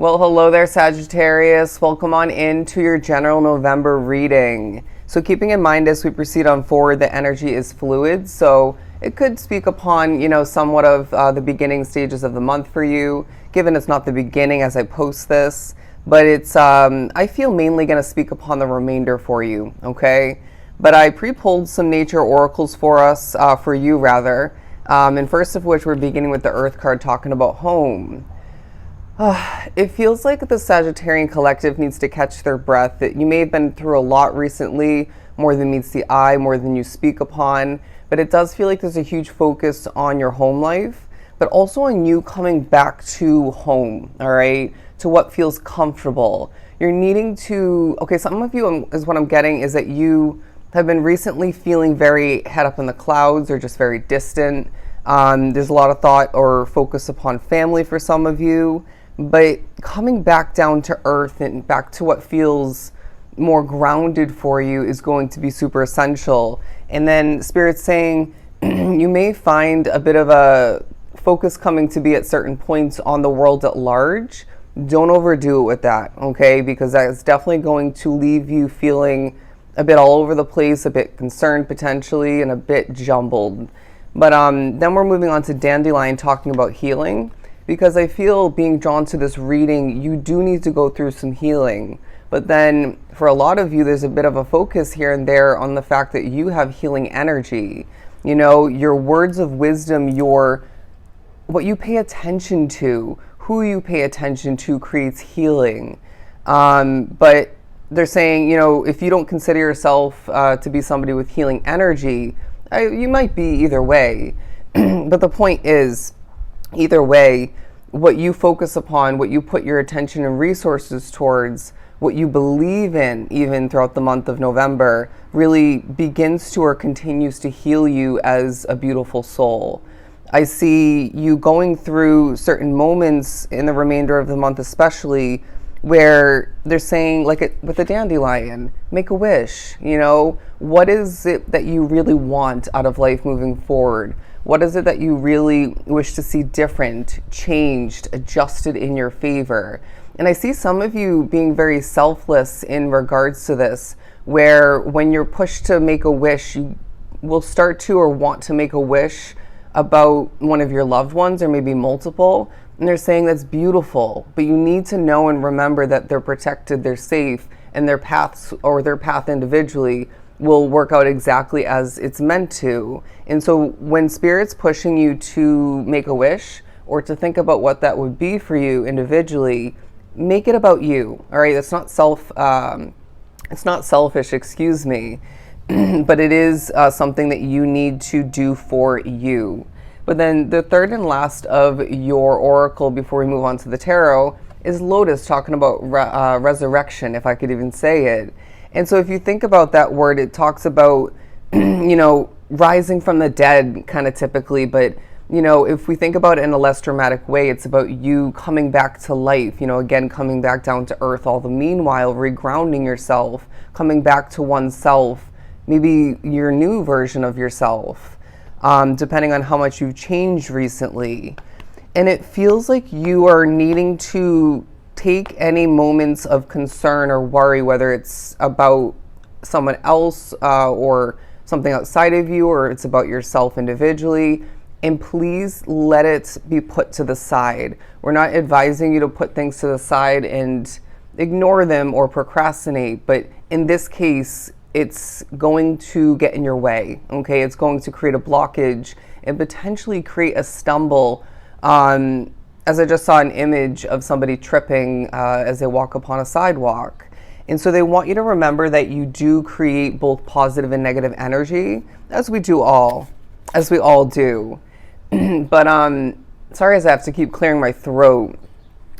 Well, hello there, Sagittarius. Welcome on into your general November reading. So keeping in mind as we proceed on forward, the energy is fluid. So it could speak upon, somewhat of the beginning stages of the month for you, given it's not the beginning as I post this. But it's, I feel mainly going to speak upon the remainder for you, okay? But I pre-pulled some nature oracles for us, for you rather. And first of which we're beginning with the Earth card talking about home. It feels like the Sagittarian collective needs to catch their breath. That you may have been through a lot recently, more than meets the eye, more than you speak upon. But it does feel like there's a huge focus on your home life, but also on you coming back to home, all right? To what feels comfortable. You're needing to, okay, some of you is what I'm getting is that you have been recently feeling very head up in the clouds or just very distant. There's a lot of thought or focus upon family for some of you. But coming back down to earth and back to what feels more grounded for you is going to be super essential. And then Spirit's saying you may find a bit of a focus coming to be at certain points on the world at large. Don't overdo it with that, okay? Because that is definitely going to leave you feeling a bit all over the place, a bit concerned potentially, and a bit jumbled. But then we're moving on to Dandelion talking about healing. Because I feel being drawn to this reading, you do need to go through some healing. But then for a lot of you, there's a bit of a focus here and there on the fact that you have healing energy. You know, your words of wisdom, what you pay attention to, who you pay attention to creates healing. But they're saying, if you don't consider yourself to be somebody with healing energy, you might be either way. But the point is, either way, what you focus upon, what you put your attention and resources towards, what you believe in, even throughout the month of November, really begins to or continues to heal you as a beautiful soul. I see you going through certain moments in the remainder of the month especially, where they're saying, like with the dandelion, make a wish, what is it that you really want out of life moving forward? What is it that you really wish to see different, changed, adjusted in your favor? And I see some of you being very selfless in regards to this, where when you're pushed to make a wish, you will start to or want to make a wish about one of your loved ones or maybe multiple. And they're saying that's beautiful, but you need to know and remember that they're protected, they're safe, and their paths or their path individually will work out exactly as it's meant to. And so when Spirit's pushing you to make a wish or to think about what that would be for you individually, make it about you. All right, it's not selfish, excuse me, but it is something that you need to do for you. But then the third and last of your oracle before we move on to the tarot is Lotus talking about resurrection, if I could even say it. And so if you think about that word, it talks about, rising from the dead kind of typically. But, if we think about it in a less dramatic way, it's about you coming back to life, again, coming back down to earth, all the meanwhile, regrounding yourself, coming back to oneself, maybe your new version of yourself, depending on how much you've changed recently. And it feels like you are needing to take any moments of concern or worry, whether it's about someone else or something outside of you, or it's about yourself individually, and please let it be put to the side. We're not advising you to put things to the side and ignore them or procrastinate, but in this case, it's going to get in your way, okay? It's going to create a blockage and potentially create a stumble. As I just saw an image of somebody tripping as they walk upon a sidewalk. And so they want you to remember that you do create both positive and negative energy, as we all do. But sorry as I have to keep clearing my throat,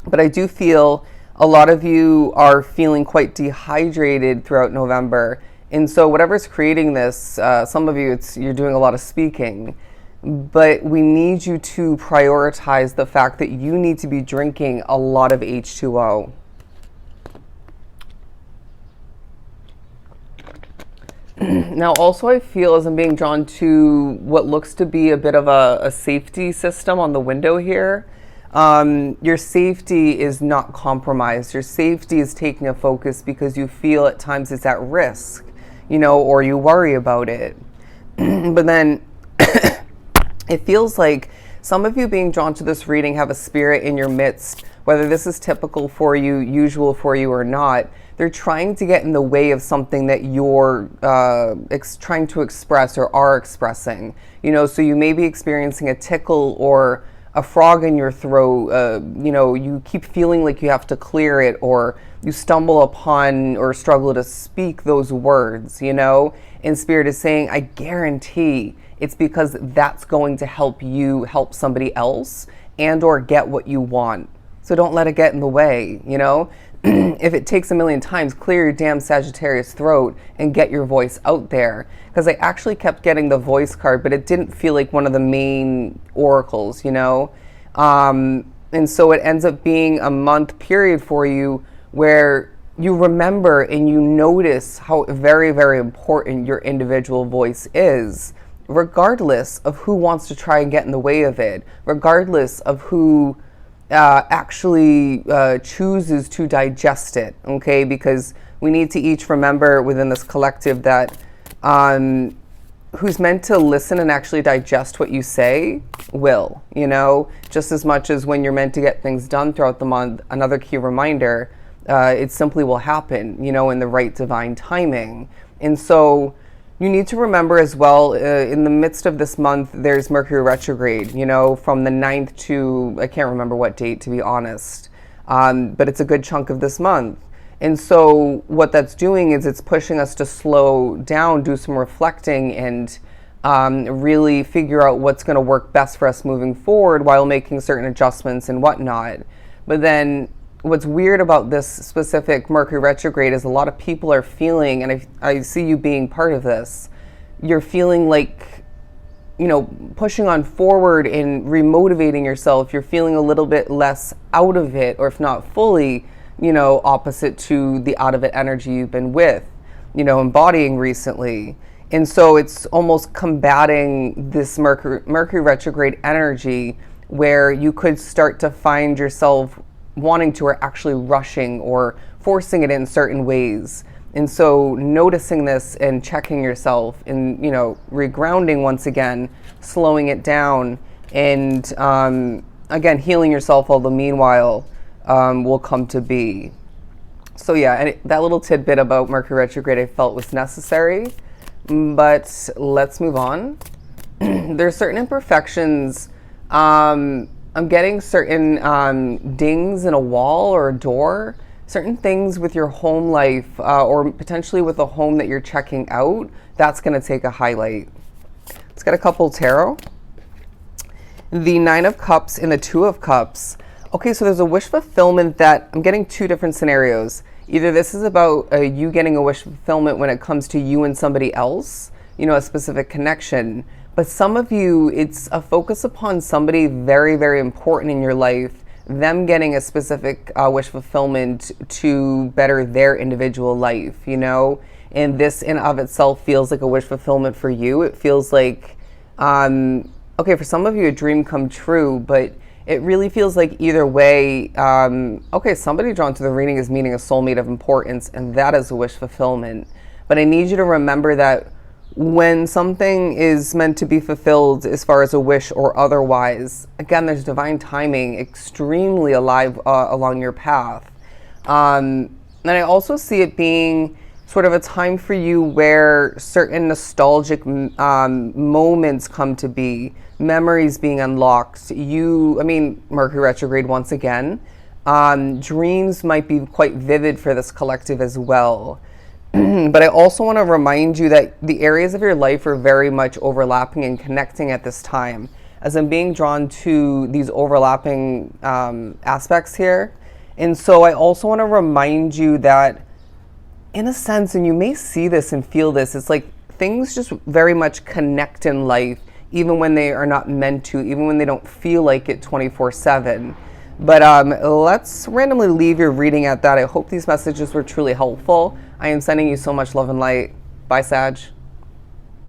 but I do feel a lot of you are feeling quite dehydrated throughout November. And so whatever's creating this, some of you, you're doing a lot of speaking. But we need you to prioritize the fact that you need to be drinking a lot of H2O. Now, also I feel as I'm being drawn to what looks to be a bit of a safety system on the window here. Your safety is not compromised. Your safety is taking a focus because you feel at times it's at risk, or you worry about it. But then it feels like some of you being drawn to this reading have a spirit in your midst, whether this is typical for you, usual for you or not. They're trying to get in the way of something that you're trying to express or are expressing. So you may be experiencing a tickle or a frog in your throat. You keep feeling like you have to clear it, or you stumble upon or struggle to speak those words, and Spirit is saying, I guarantee it's because that's going to help you help somebody else and or get what you want. So don't let it get in the way, If it takes a million times, clear your damn Sagittarius throat and get your voice out there. Because I actually kept getting the voice card, but it didn't feel like one of the main oracles, And so it ends up being a month period for you where you remember and you notice how very, very important your individual voice is, regardless of who wants to try and get in the way of it, regardless of who actually chooses to digest it, okay? Because we need to each remember within this collective that who's meant to listen and actually digest what you say will, just as much as when you're meant to get things done throughout the month. Another key reminder, it simply will happen, in the right divine timing. And so you need to remember as well, in the midst of this month, there's Mercury retrograde, from the 9th to, I can't remember what date, to be honest. But it's a good chunk of this month. And so what that's doing is it's pushing us to slow down, do some reflecting, and really figure out what's going to work best for us moving forward while making certain adjustments and whatnot. But then what's weird about this specific Mercury retrograde is a lot of people are feeling, and I see you being part of this, you're feeling like, pushing on forward and remotivating yourself. You're feeling a little bit less out of it, or if not fully, opposite to the out of it energy you've been with, embodying recently. And so it's almost combating this Mercury retrograde energy where you could start to find yourself wanting to, or actually rushing or forcing it in certain ways. And so noticing this and checking yourself and, regrounding once again, slowing it down, and again, healing yourself all the meanwhile will come to be. So yeah, and that little tidbit about Mercury retrograde I felt was necessary, but let's move on. There's certain imperfections. I'm getting certain dings in a wall or a door, certain things with your home life, or potentially with a home that you're checking out. That's going to take a highlight. Let's get a couple tarot. The 9 of Cups and the 2 of Cups. Okay, so there's a wish fulfillment that I'm getting two different scenarios. Either this is about you getting a wish fulfillment when it comes to you and somebody else, a specific connection. But some of you, it's a focus upon somebody very, very important in your life, them getting a specific wish fulfillment to better their individual life, And this in of itself feels like a wish fulfillment for you. It feels like, okay, for some of you, a dream come true, but it really feels like either way, okay, somebody drawn to the reading is meeting a soulmate of importance, and that is a wish fulfillment. But I need you to remember that when something is meant to be fulfilled as far as a wish or otherwise, again, there's divine timing extremely alive along your path. And I also see it being sort of a time for you where certain nostalgic moments come to be, memories being unlocked. Mercury retrograde once again. Dreams might be quite vivid for this collective as well. But I also want to remind you that the areas of your life are very much overlapping and connecting at this time. As I'm being drawn to these overlapping aspects here. And so I also want to remind you that, in a sense, and you may see this and feel this, it's like things just very much connect in life, even when they are not meant to, even when they don't feel like it 24/7. But let's randomly leave your reading at that. I hope these messages were truly helpful. I am sending you so much love and light. Bye, Sag.